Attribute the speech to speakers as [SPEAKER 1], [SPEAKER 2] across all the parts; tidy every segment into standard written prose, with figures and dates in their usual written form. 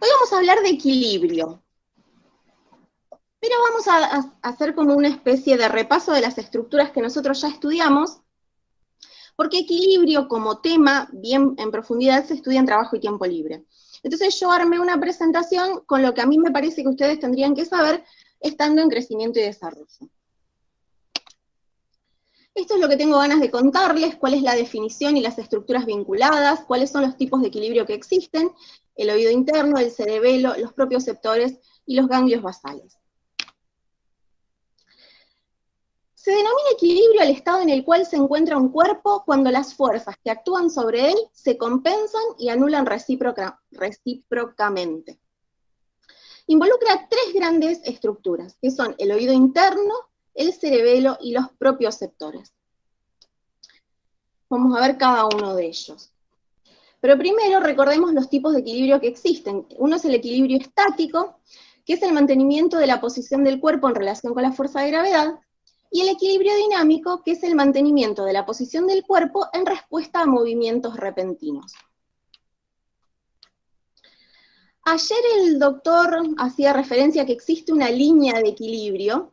[SPEAKER 1] Hoy vamos a hablar de equilibrio, pero vamos a hacer como una especie de repaso de las estructuras que nosotros ya estudiamos, porque equilibrio como tema, bien en profundidad, se estudia en trabajo y tiempo libre. Entonces yo armé una presentación con lo que a mí me parece que ustedes tendrían que saber estando en crecimiento y desarrollo. Esto es lo que tengo ganas de contarles, cuál es la definición y las estructuras vinculadas, cuáles son los tipos de equilibrio que existen, el oído interno, el cerebelo, los propioceptores y los ganglios basales. Se denomina equilibrio al estado en el cual se encuentra un cuerpo cuando las fuerzas que actúan sobre él se compensan y anulan recíprocamente. Involucra tres grandes estructuras, que son el oído interno, el cerebelo y los propioceptores. Vamos a ver cada uno de ellos. Pero primero recordemos los tipos de equilibrio que existen. Uno es el equilibrio estático, que es el mantenimiento de la posición del cuerpo en relación con la fuerza de gravedad, y el equilibrio dinámico, que es el mantenimiento de la posición del cuerpo en respuesta a movimientos repentinos. Ayer el doctor hacía referencia a que existe una línea de equilibrio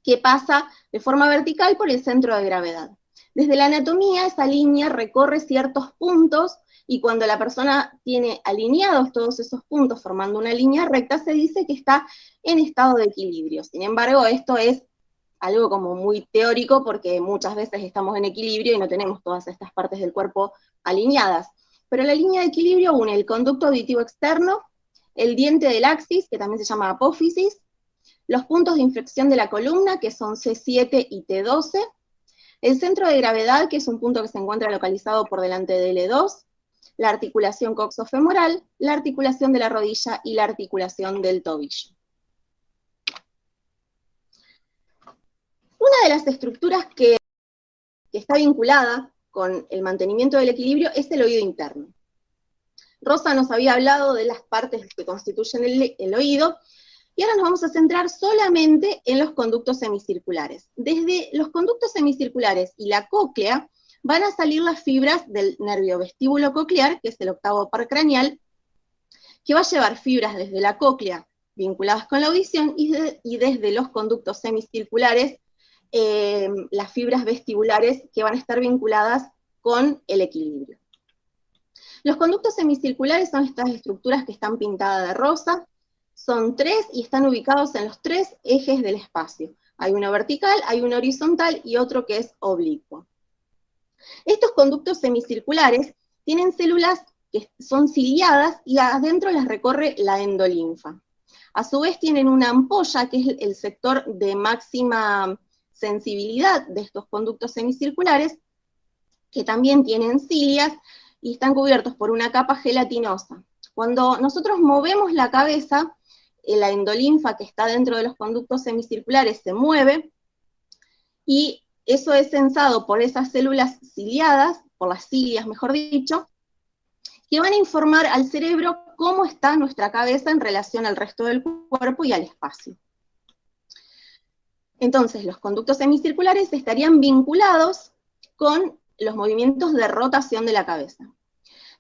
[SPEAKER 1] que pasa de forma vertical por el centro de gravedad. Desde la anatomía, esa línea recorre ciertos puntos, y cuando la persona tiene alineados todos esos puntos formando una línea recta, se dice que está en estado de equilibrio. Sin embargo, esto es algo como muy teórico, porque muchas veces estamos en equilibrio y no tenemos todas estas partes del cuerpo alineadas. Pero la línea de equilibrio une el conducto auditivo externo, el diente del axis, que también se llama apófisis, los puntos de inflexión de la columna, que son C7 y T12, el centro de gravedad, que es un punto que se encuentra localizado por delante de L2, la articulación coxofemoral, la articulación de la rodilla y la articulación del tobillo. Una de las estructuras que está vinculada con el mantenimiento del equilibrio es el oído interno. Rosa nos había hablado de las partes que constituyen el oído, y ahora nos vamos a centrar solamente en los conductos semicirculares. Desde los conductos semicirculares y la cóclea van a salir las fibras del nervio vestíbulo coclear, que es el octavo par craneal, que va a llevar fibras desde la cóclea vinculadas con la audición y desde los conductos semicirculares las fibras vestibulares que van a estar vinculadas con el equilibrio. Los conductos semicirculares son estas estructuras que están pintadas de rosa, son tres y están ubicados en los tres ejes del espacio. Hay uno vertical, hay uno horizontal y otro que es oblicuo. Estos conductos semicirculares tienen células que son ciliadas y adentro las recorre la endolinfa. A su vez tienen una ampolla, que es el sector de máxima sensibilidad de estos conductos semicirculares, que también tienen cilias y están cubiertos por una capa gelatinosa. Cuando nosotros movemos la cabeza, la endolinfa que está dentro de los conductos semicirculares se mueve, y eso es sensado por esas células ciliadas, por las cilias mejor dicho, que van a informar al cerebro cómo está nuestra cabeza en relación al resto del cuerpo y al espacio. Entonces, los conductos semicirculares estarían vinculados con los movimientos de rotación de la cabeza.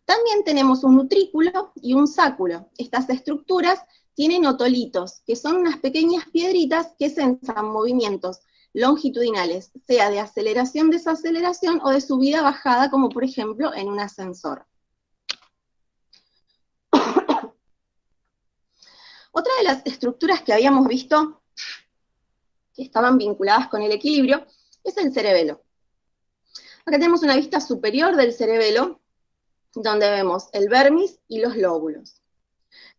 [SPEAKER 1] También tenemos un utrículo y un sáculo. Estas estructuras tienen otolitos, que son unas pequeñas piedritas que sensan movimientos longitudinales, sea de aceleración, desaceleración o de subida, bajada, como por ejemplo en un ascensor. Otra de las estructuras que habíamos visto que estaban vinculadas con el equilibrio es el cerebelo. Acá tenemos una vista superior del cerebelo, donde vemos el vermis y los lóbulos.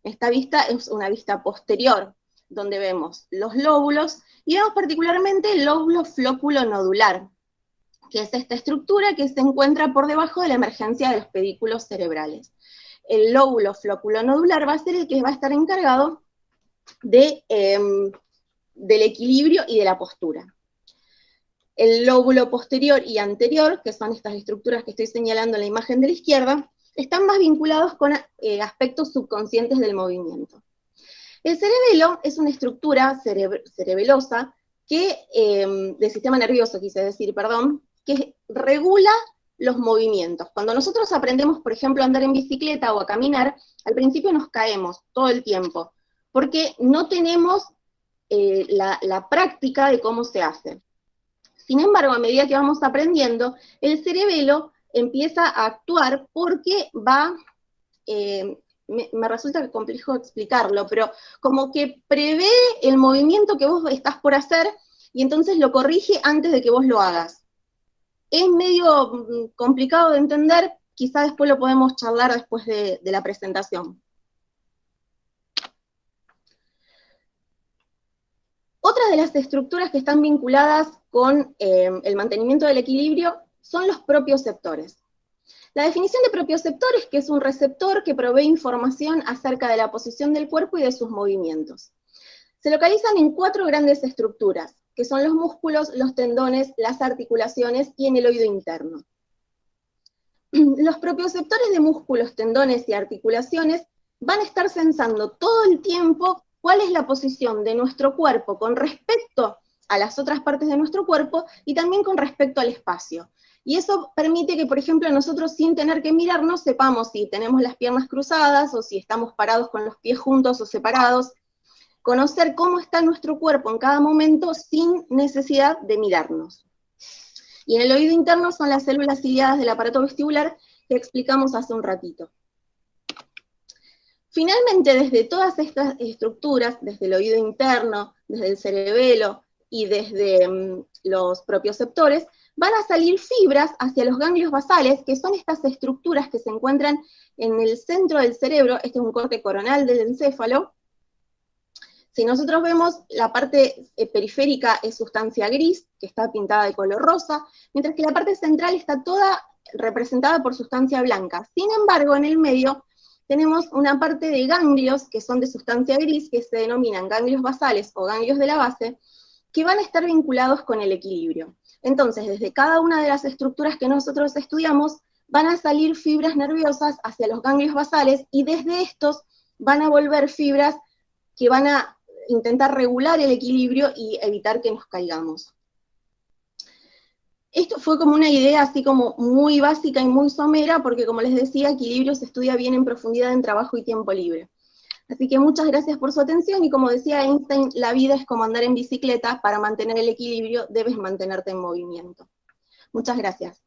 [SPEAKER 1] Esta vista es una vista posterior, donde vemos los lóbulos, y vemos particularmente el lóbulo flóculo nodular, que es esta estructura que se encuentra por debajo de la emergencia de los pedículos cerebrales. El lóbulo flóculo nodular va a ser el que va a estar encargado del equilibrio y de la postura. El lóbulo posterior y anterior, que son estas estructuras que estoy señalando en la imagen de la izquierda, están más vinculados con aspectos subconscientes del movimiento. El cerebelo es una estructura cerebelosa que, del sistema nervioso, quise decir, perdón, que regula los movimientos. Cuando nosotros aprendemos, por ejemplo, a andar en bicicleta o a caminar, al principio nos caemos todo el tiempo, porque no tenemos la práctica de cómo se hace. Sin embargo, a medida que vamos aprendiendo, el cerebelo empieza a actuar porque va, me resulta complejo explicarlo, pero como que prevé el movimiento que vos estás por hacer y entonces lo corrige antes de que vos lo hagas. Es medio complicado de entender, quizá después lo podemos charlar después de la presentación. Otra de las estructuras que están vinculadas con el mantenimiento del equilibrio son los propioceptores. La definición de propioceptor es que es un receptor que provee información acerca de la posición del cuerpo y de sus movimientos. Se localizan en 4 grandes estructuras, que son los músculos, los tendones, las articulaciones y en el oído interno. Los propioceptores de músculos, tendones y articulaciones van a estar sensando todo el tiempo cuál es la posición de nuestro cuerpo con respecto a las otras partes de nuestro cuerpo y también con respecto al espacio. Y eso permite que, por ejemplo, nosotros sin tener que mirarnos sepamos si tenemos las piernas cruzadas o si estamos parados con los pies juntos o separados, conocer cómo está nuestro cuerpo en cada momento sin necesidad de mirarnos. Y en el oído interno son las células ciliadas del aparato vestibular que explicamos hace un ratito. Finalmente, desde todas estas estructuras, desde el oído interno, desde el cerebelo y desde los propioceptores, van a salir fibras hacia los ganglios basales, que son estas estructuras que se encuentran en el centro del cerebro. Este es un corte coronal del encéfalo. Si nosotros vemos, la parte periférica es sustancia gris, que está pintada de color rosa, mientras que la parte central está toda representada por sustancia blanca. Sin embargo, en el medio tenemos una parte de ganglios, que son de sustancia gris, que se denominan ganglios basales o ganglios de la base, que van a estar vinculados con el equilibrio. Entonces, desde cada una de las estructuras que nosotros estudiamos, van a salir fibras nerviosas hacia los ganglios basales, y desde estos van a volver fibras que van a intentar regular el equilibrio y evitar que nos caigamos. Esto fue como una idea así como muy básica y muy somera, porque como les decía, equilibrio se estudia bien en profundidad en trabajo y tiempo libre. Así que muchas gracias por su atención, y como decía Einstein, la vida es como andar en bicicleta, para mantener el equilibrio debes mantenerte en movimiento. Muchas gracias.